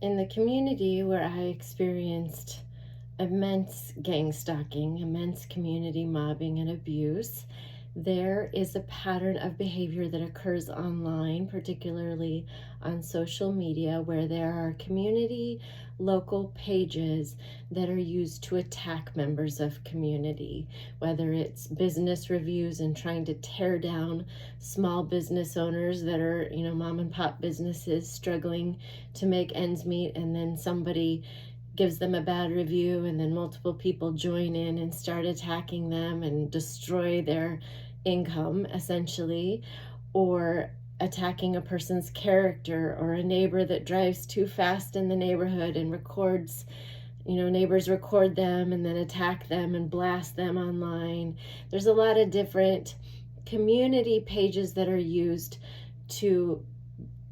in the community where I experienced immense gang stalking, immense community mobbing and abuse, there is a pattern of behavior that occurs online, particularly on social media, where there are community local pages that are used to attack members of community, whether it's business reviews and trying to tear down small business owners that are, mom and pop businesses struggling to make ends meet, and then somebody gives them a bad review and then multiple people join in and start attacking them and destroy their income essentially, or attacking a person's character, or a neighbor that drives too fast in the neighborhood and records, neighbors record them and then attack them and blast them online. There's a lot of different community pages that are used to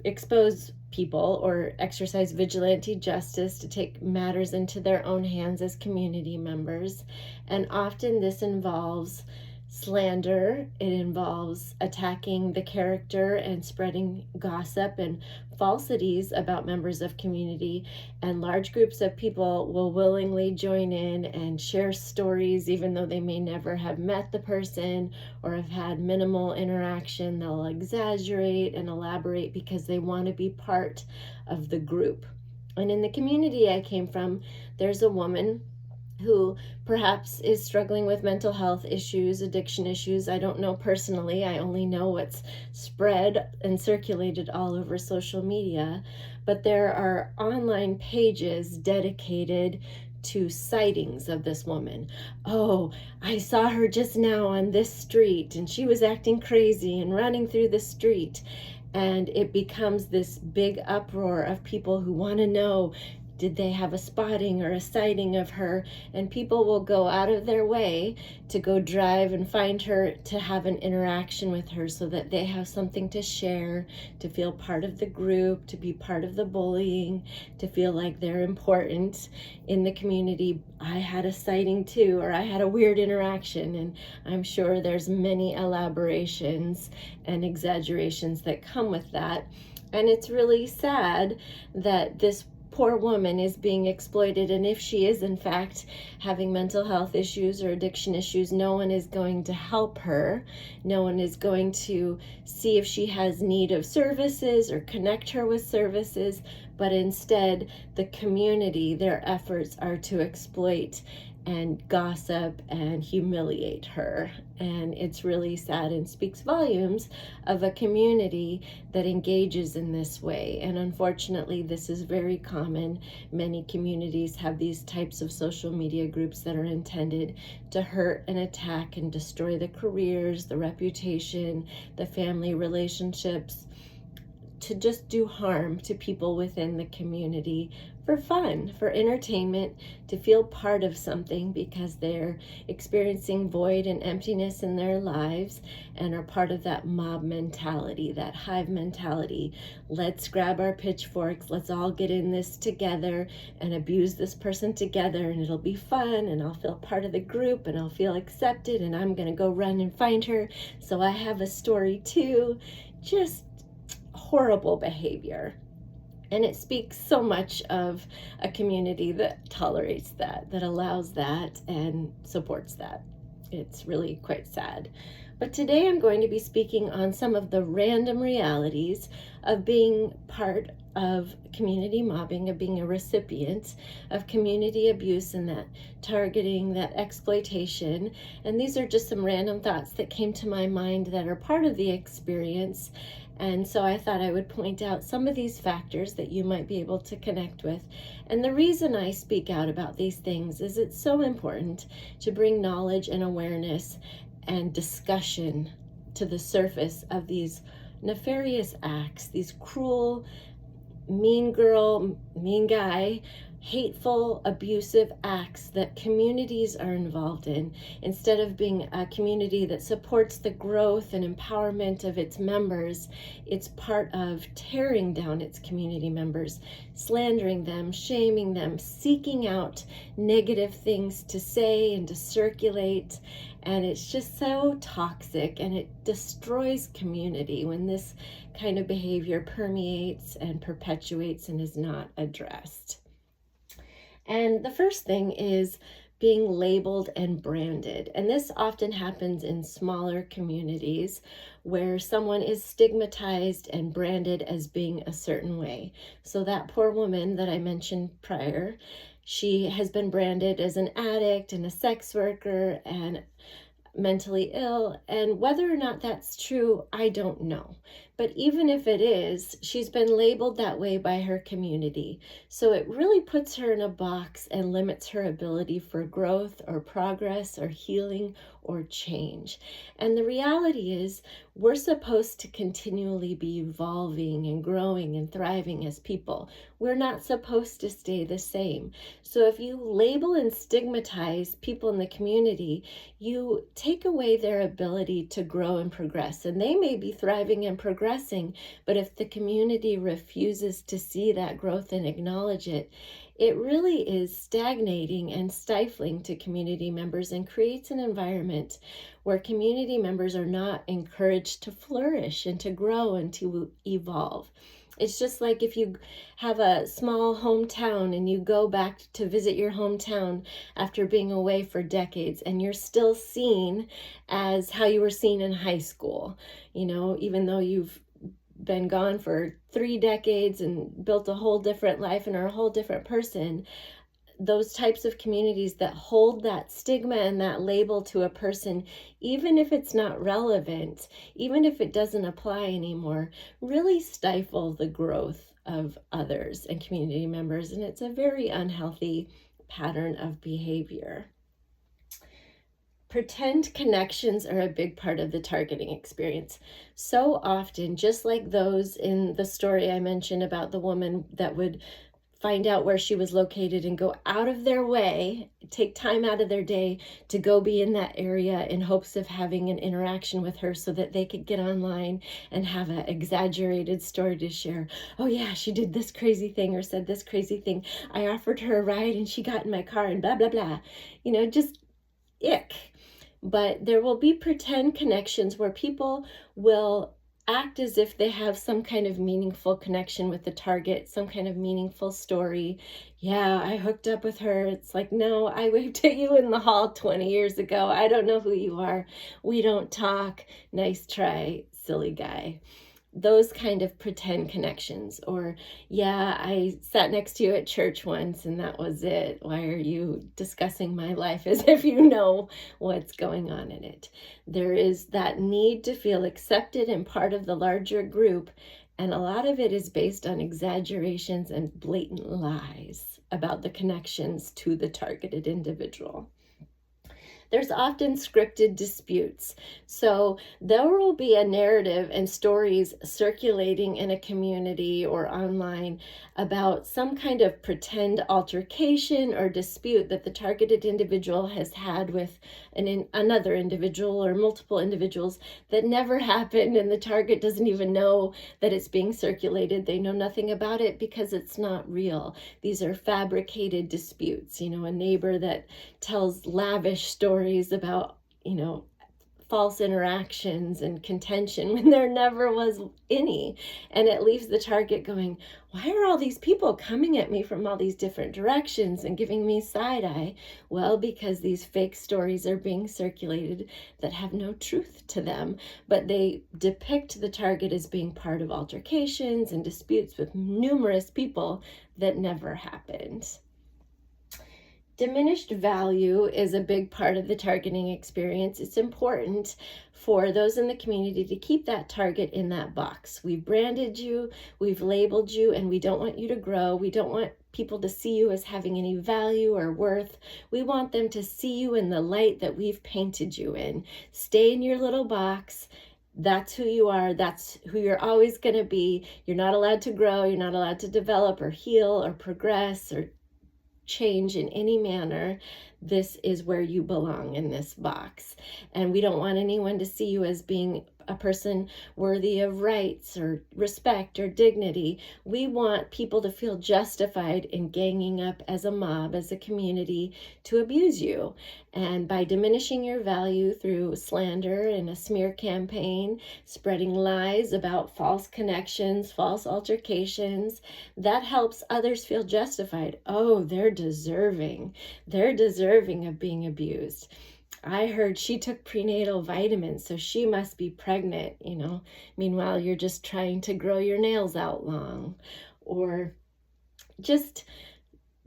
expose people or exercise vigilante justice, to take matters into their own hands as community members. And often this involves slander, it involves attacking the character and spreading gossip and falsities about members of community. And large groups of people will willingly join in and share stories, even though they may never have met the person or have had minimal interaction. They'll exaggerate and elaborate because they want to be part of the group. And in the community I came from, there's a woman who perhaps is struggling with mental health issues, addiction issues. I don't know personally. I only know what's spread and circulated all over social media. But there are online pages dedicated to sightings of this woman. Oh, I saw her just now on this street and she was acting crazy and running through the street. And it becomes this big uproar of people who want to know, did they have a spotting or a sighting of her? And people will go out of their way to go drive and find her, to have an interaction with her so that they have something to share, to feel part of the group, to be part of the bullying, to feel like they're important in the community. I had a sighting too, or I had a weird interaction. And I'm sure there's many elaborations and exaggerations that come with that. And it's really sad that this poor woman is being exploited, and if she is in fact having mental health issues or addiction issues, no one is going to help her. No one is going to see if she has need of services or connect her with services, but instead the community, their efforts are to exploit and gossip and humiliate her. And it's really sad and speaks volumes of a community that engages in this way. And unfortunately, this is very common. Many communities have these types of social media groups that are intended to hurt and attack and destroy the careers, the reputation, the family relationships, to just do harm to people within the community for fun, for entertainment, to feel part of something because they're experiencing void and emptiness in their lives and are part of that mob mentality, that hive mentality. Let's grab our pitchforks, let's all get in this together and abuse this person together, and it'll be fun, and I'll feel part of the group, and I'll feel accepted, and I'm gonna go run and find her so I have a story too. Just horrible behavior. And it speaks so much of a community that tolerates that, that allows that and supports that. It's really quite sad. But today I'm going to be speaking on some of the random realities of being part of community mobbing, of being a recipient of community abuse and that targeting, that exploitation. And these are just some random thoughts that came to my mind that are part of the experience. And so I thought I would point out some of these factors that you might be able to connect with. And the reason I speak out about these things is it's so important to bring knowledge and awareness and discussion to the surface of these nefarious acts, these cruel, mean girl, mean guy, hateful, abusive acts that communities are involved in, instead of being a community that supports the growth and empowerment of its members, it's part of tearing down its community members, slandering them, shaming them, seeking out negative things to say and to circulate. And it's just so toxic, and it destroys community when this kind of behavior permeates and perpetuates and is not addressed. And the first thing is being labeled and branded. And this often happens in smaller communities where someone is stigmatized and branded as being a certain way. So that poor woman that I mentioned prior, she has been branded as an addict and a sex worker and mentally ill, and whether or not that's true, I don't know. But even if it is, she's been labeled that way by her community. So it really puts her in a box and limits her ability for growth or progress or healing or change. And the reality is, we're supposed to continually be evolving and growing and thriving as people. We're not supposed to stay the same. So if you label and stigmatize people in the community, you take away their ability to grow and progress. And they may be thriving and progressing, but if the community refuses to see that growth and acknowledge it, it really is stagnating and stifling to community members and creates an environment where community members are not encouraged to flourish and to grow and to evolve. It's just like if you have a small hometown and you go back to visit your hometown after being away for decades, and you're still seen as how you were seen in high school, even though you've been gone for 3 decades and built a whole different life and are a whole different person. Those types of communities that hold that stigma and that label to a person, even if it's not relevant, even if it doesn't apply anymore, really stifle the growth of others and community members. And it's a very unhealthy pattern of behavior. Pretend connections are a big part of the targeting experience. So often, just like those in the story I mentioned about the woman that would find out where she was located and go out of their way, take time out of their day to go be in that area in hopes of having an interaction with her so that they could get online and have an exaggerated story to share. Oh yeah, she did this crazy thing or said this crazy thing. I offered her a ride and she got in my car and blah, blah, blah. Just ick. But there will be pretend connections where people will act as if they have some kind of meaningful connection with the target, some kind of meaningful story. Yeah, I hooked up with her. It's like, no, I waved at you in the hall 20 years ago. I don't know who you are. We don't talk. Nice try, silly guy. Those kind of pretend connections. Or, yeah, I sat next to you at church once and that was it. Why are you discussing my life as if you know what's going on in it? There is that need to feel accepted and part of the larger group. And a lot of it is based on exaggerations and blatant lies about the connections to the targeted individual. There's often scripted disputes. So there will be a narrative and stories circulating in a community or online about some kind of pretend altercation or dispute that the targeted individual has had with another individual or multiple individuals that never happened, and the target doesn't even know that it's being circulated. They know nothing about it because it's not real. These are fabricated disputes. A neighbor that tells lavish stories about, false interactions and contention when there never was any. And it leaves the target going, why are all these people coming at me from all these different directions and giving me side eye? Well, because these fake stories are being circulated that have no truth to them, but they depict the target as being part of altercations and disputes with numerous people that never happened. Diminished value is a big part of the targeting experience. It's important for those in the community to keep that target in that box. We've branded you, we've labeled you, and we don't want you to grow. We don't want people to see you as having any value or worth. We want them to see you in the light that we've painted you in. Stay in your little box. That's who you are. That's who you're always going to be. You're not allowed to grow. You're not allowed to develop or heal or progress or change in any manner, this is where you belong in this box. And we don't want anyone to see you as being a person worthy of rights or respect or dignity. We want people to feel justified in ganging up as a mob, as a community, to abuse you. And by diminishing your value through slander and a smear campaign, spreading lies about false connections, false altercations, that helps others feel justified. Oh, they're deserving. They're deserving of being abused. I heard she took prenatal vitamins, so she must be pregnant, Meanwhile, you're just trying to grow your nails out long, or just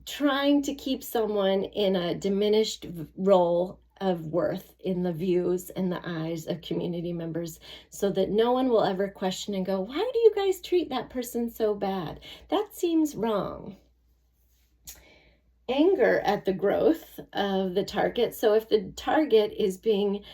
trying to keep someone in a diminished role of worth in the views and the eyes of community members, so that no one will ever question and go, why do you guys treat that person so bad? That seems wrong. Anger at the growth of the target. So if the target is being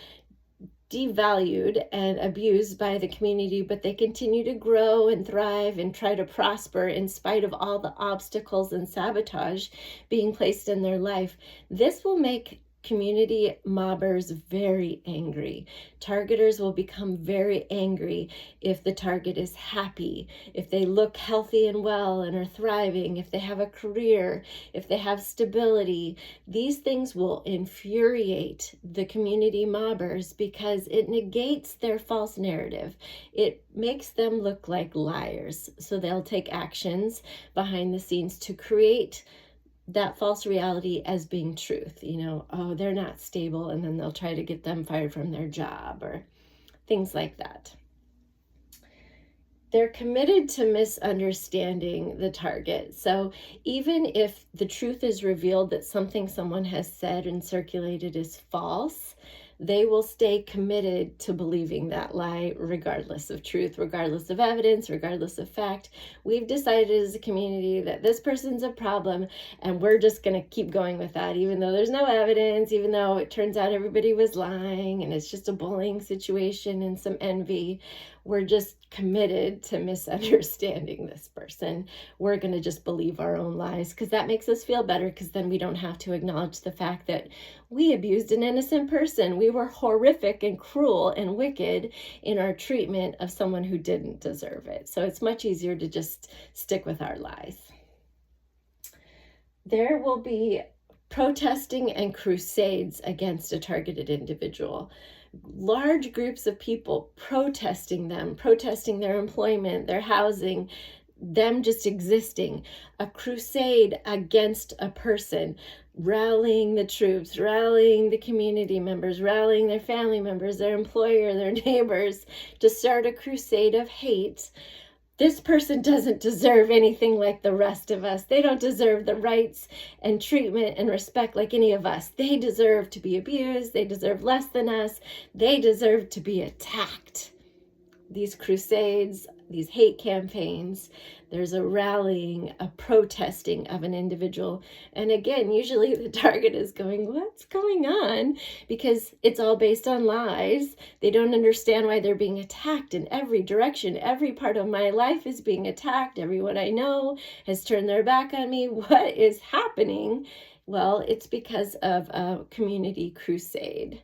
devalued and abused by the community, but they continue to grow and thrive and try to prosper in spite of all the obstacles and sabotage being placed in their life, this will make community mobbers very angry. Targeters will become very angry if the target is happy, if they look healthy and well and are thriving, if they have a career, if they have stability. These things will infuriate the community mobbers because it negates their false narrative. It makes them look like liars. So they'll take actions behind the scenes to create that false reality as being truth. Oh, they're not stable, and then they'll try to get them fired from their job or things like that. They're committed to misunderstanding the target. So even if the truth is revealed that something someone has said and circulated is false, they will stay committed to believing that lie regardless of truth, regardless of evidence, regardless of fact. We've decided as a community that this person's a problem, and we're just going to keep going with that, even though there's no evidence, even though it turns out everybody was lying and it's just a bullying situation and some envy. We're just committed to misunderstanding this person. We're going to just believe our own lies because that makes us feel better, because then we don't have to acknowledge the fact that we abused an innocent person. We were horrific and cruel and wicked in our treatment of someone who didn't deserve it. So it's much easier to just stick with our lies. There will be protesting and crusades against a targeted individual. Large groups of people protesting them, protesting their employment, their housing, them just existing. A crusade against a person, rallying the troops, rallying the community members, rallying their family members, their employer, their neighbors, to start a crusade of hate. This person doesn't deserve anything like the rest of us. They don't deserve the rights and treatment and respect like any of us. They deserve to be abused. They deserve less than us. They deserve to be attacked. These crusades, these hate campaigns, there's a rallying, a protesting of an individual. And again, usually the target is going, what's going on? Because it's all based on lies. They don't understand why they're being attacked in every direction. Every part of my life is being attacked. Everyone I know has turned their back on me. What is happening? Well, it's because of a community crusade.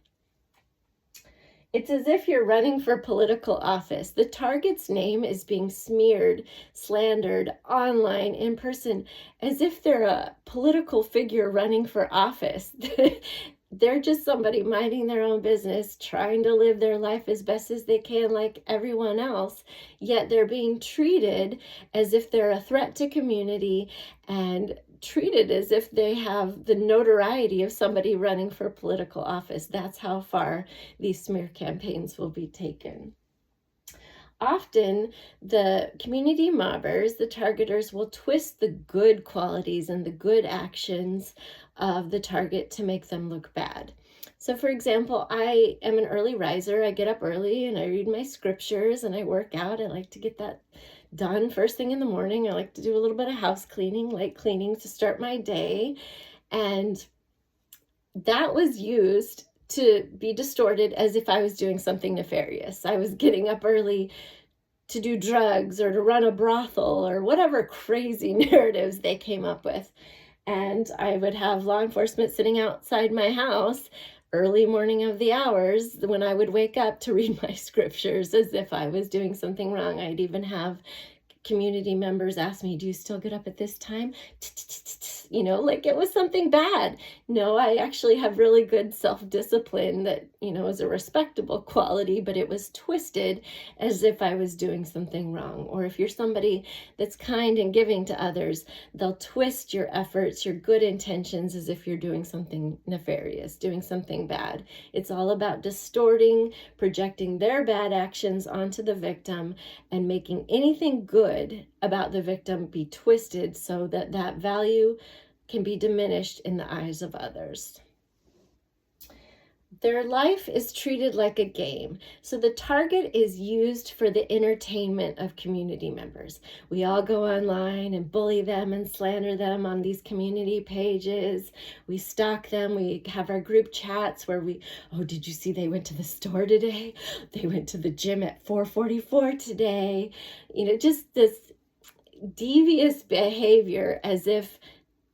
It's as if you're running for political office. The target's name is being smeared, slandered, online, in person, as if they're a political figure running for office. They're just somebody minding their own business, trying to live their life as best as they can like everyone else, yet they're being treated as if they're a threat to community and treated as if they have the notoriety of somebody running for political office. That's how far these smear campaigns will be taken. Often, the community mobbers, the targeters, will twist the good qualities and the good actions of the target to make them look bad. So, for example, I am an early riser. I get up early and I read my scriptures and I work out. I like to get that done first thing in the morning. I like to do a little bit of house cleaning, light cleaning to start my day. And that was used to be distorted as if I was doing something nefarious. I was getting up early to do drugs or to run a brothel or whatever crazy narratives they came up with. And I would have law enforcement sitting outside my house early morning of the hours when I would wake up to read my scriptures as if I was doing something wrong. I'd even have community members ask me, do you still get up at this time? You know, like it was something bad. No, I actually have really good self-discipline that, you know, is a respectable quality, but it was twisted as if I was doing something wrong. Or if you're somebody that's kind and giving to others, they'll twist your efforts, your good intentions, as if you're doing something nefarious, doing something bad. It's all about distorting, projecting their bad actions onto the victim and making anything good about the victim be twisted so that that value can be diminished in the eyes of others. Their life is treated like a game. So the target is used for the entertainment of community members. We all go online and bully them and slander them on these community pages. We stalk them. We have our group chats where oh, did you see they went to the store today? They went to the gym at 4:44 today. You know, just this devious behavior as if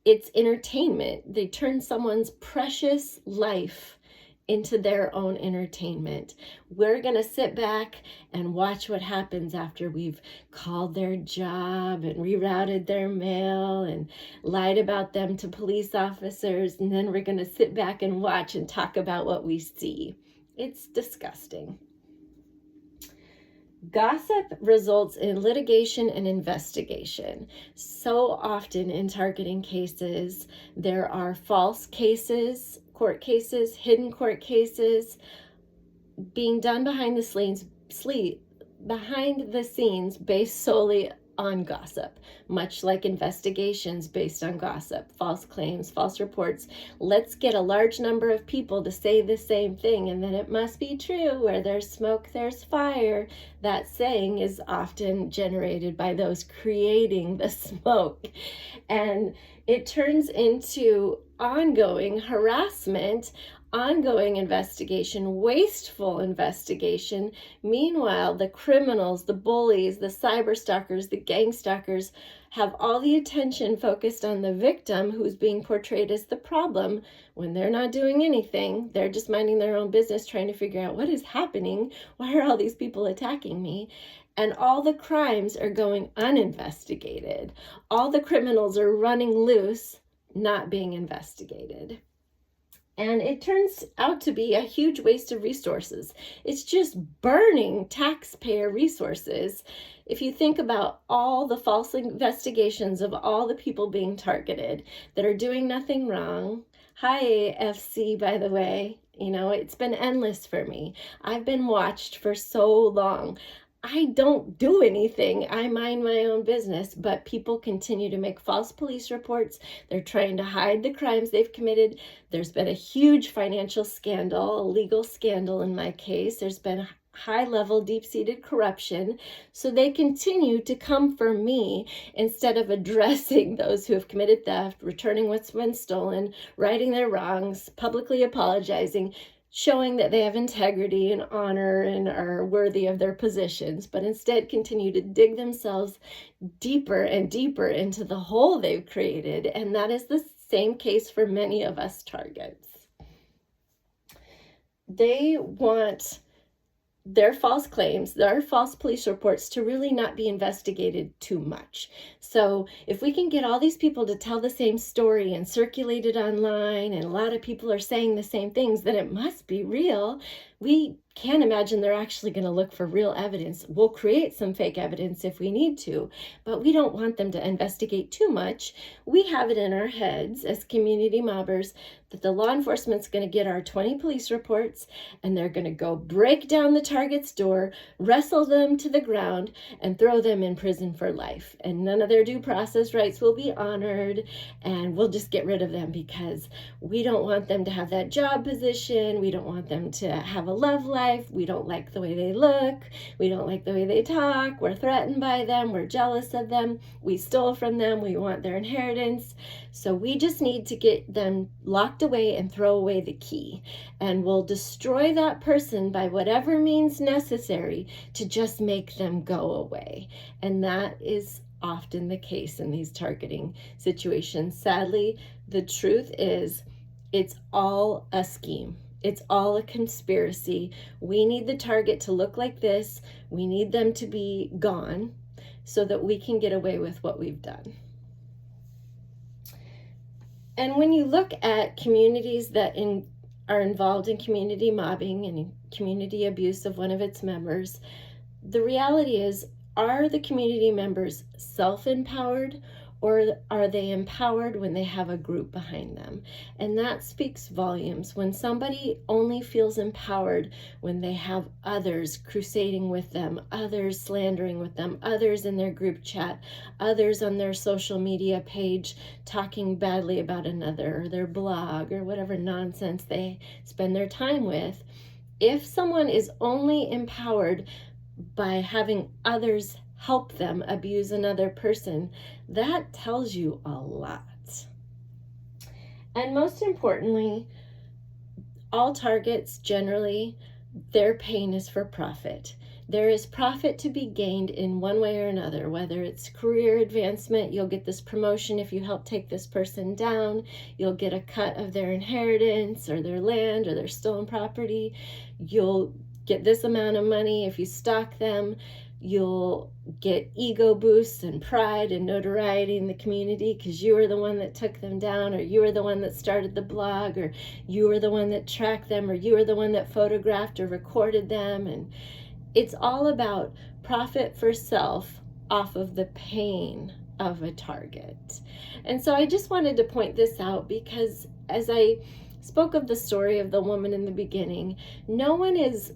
it's entertainment. They turn someone's precious life into their own entertainment. We're going to sit back and watch what happens after we've called their job and rerouted their mail and lied about them to police officers. And then we're going to sit back and watch and talk about what we see. It's disgusting. Gossip results in litigation and investigation. So often in targeting cases, there are false cases, court cases, hidden court cases being done behind the scenes based solely on gossip, much like investigations based on gossip, false claims, false reports. Let's get a large number of people to say the same thing, and then it must be true. Where there's smoke, there's fire. That saying is often generated by those creating the smoke. And it turns into ongoing harassment, ongoing investigation, wasteful investigation. Meanwhile, the criminals, the bullies, the cyber stalkers, the gang stalkers have all the attention focused on the victim who's being portrayed as the problem when they're not doing anything. They're just minding their own business, trying to figure out what is happening. Why are all these people attacking me? And all the crimes are going uninvestigated. All the criminals are running loose, not being investigated. And it turns out to be a huge waste of resources. It's just burning taxpayer resources. If you think about all the false investigations of all the people being targeted that are doing nothing wrong. Hi, AFC, by the way. You know, it's been endless for me. I've been watched for so long. I don't do anything. I mind my own business, but people continue to make false police reports. They're trying to hide the crimes they've committed. There's been a huge financial scandal, a legal scandal in my case. There's been high-level, deep-seated corruption. So they continue to come for me instead of addressing those who have committed theft, returning what's been stolen, righting their wrongs, publicly apologizing, showing that they have integrity and honor and are worthy of their positions, but instead continue to dig themselves deeper and deeper into the hole they've created. And that is the same case for many of us targets. They want their false claims, their false police reports to really not be investigated too much. So if we can get all these people to tell the same story and circulate it online, and a lot of people are saying the same things, then it must be real. We can't imagine they're actually going to look for real evidence. We'll create some fake evidence if we need to, but we don't want them to investigate too much. We have it in our heads as community mobbers that the law enforcement's going to get our 20 police reports and they're going to go break down the target's door, wrestle them to the ground, and throw them in prison for life. And none of their due process rights will be honored, and we'll just get rid of them because we don't want them to have that job position. We don't want them to have a love life. We don't like the way they look. We don't like the way they talk. We're threatened by them. We're jealous of them. We stole from them. We want their inheritance. So we just need to get them locked away and throw away the key. And we'll destroy that person by whatever means necessary to just make them go away. And that is often the case in these targeting situations. Sadly, the truth is it's all a scheme. It's all a conspiracy. We need the target to look like this. We need them to be gone so that we can get away with what we've done. And when you look at communities that are involved in community mobbing and community abuse of one of its members, the reality is, are the community members self-empowered, or are they empowered when they have a group behind them? And that speaks volumes. When somebody only feels empowered when they have others crusading with them, others slandering with them, others in their group chat, others on their social media page talking badly about another, or their blog, or whatever nonsense they spend their time with. If someone is only empowered by having others help them abuse another person, that tells you a lot. And most importantly, all targets generally, their pain is for profit. There is profit to be gained in one way or another, whether it's career advancement, you'll get this promotion if you help take this person down, you'll get a cut of their inheritance or their land or their stolen property, you'll get this amount of money if you stalk them, you'll get ego boosts and pride and notoriety in the community because you were the one that took them down, or you were the one that started the blog, or you were the one that tracked them, or you were the one that photographed or recorded them. And it's all about profit for self off of the pain of a target. And so I just wanted to point this out because as I spoke of the story of the woman in the beginning, no one is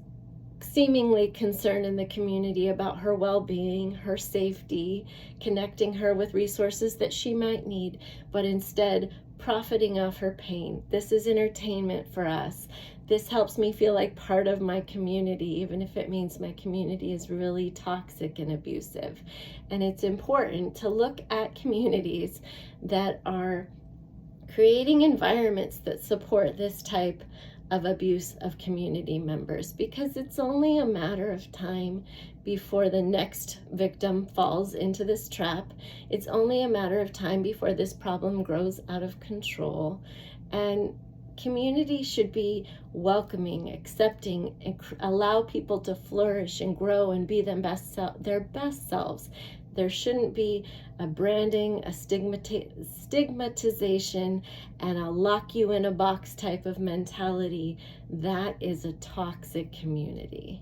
seemingly concerned in the community about her well-being, her safety, connecting her with resources that she might need, but instead profiting off her pain. This is entertainment for us. This helps me feel like part of my community, even if it means my community is really toxic and abusive. And it's important to look at communities that are creating environments that support this type of abuse of community members, because it's only a matter of time before the next victim falls into this trap. It's only a matter of time before this problem grows out of control. And community should be welcoming, accepting, and allow people to flourish and grow and be their best selves. There shouldn't be a branding, a stigmatization, and a lock you in a box type of mentality. That is a toxic community.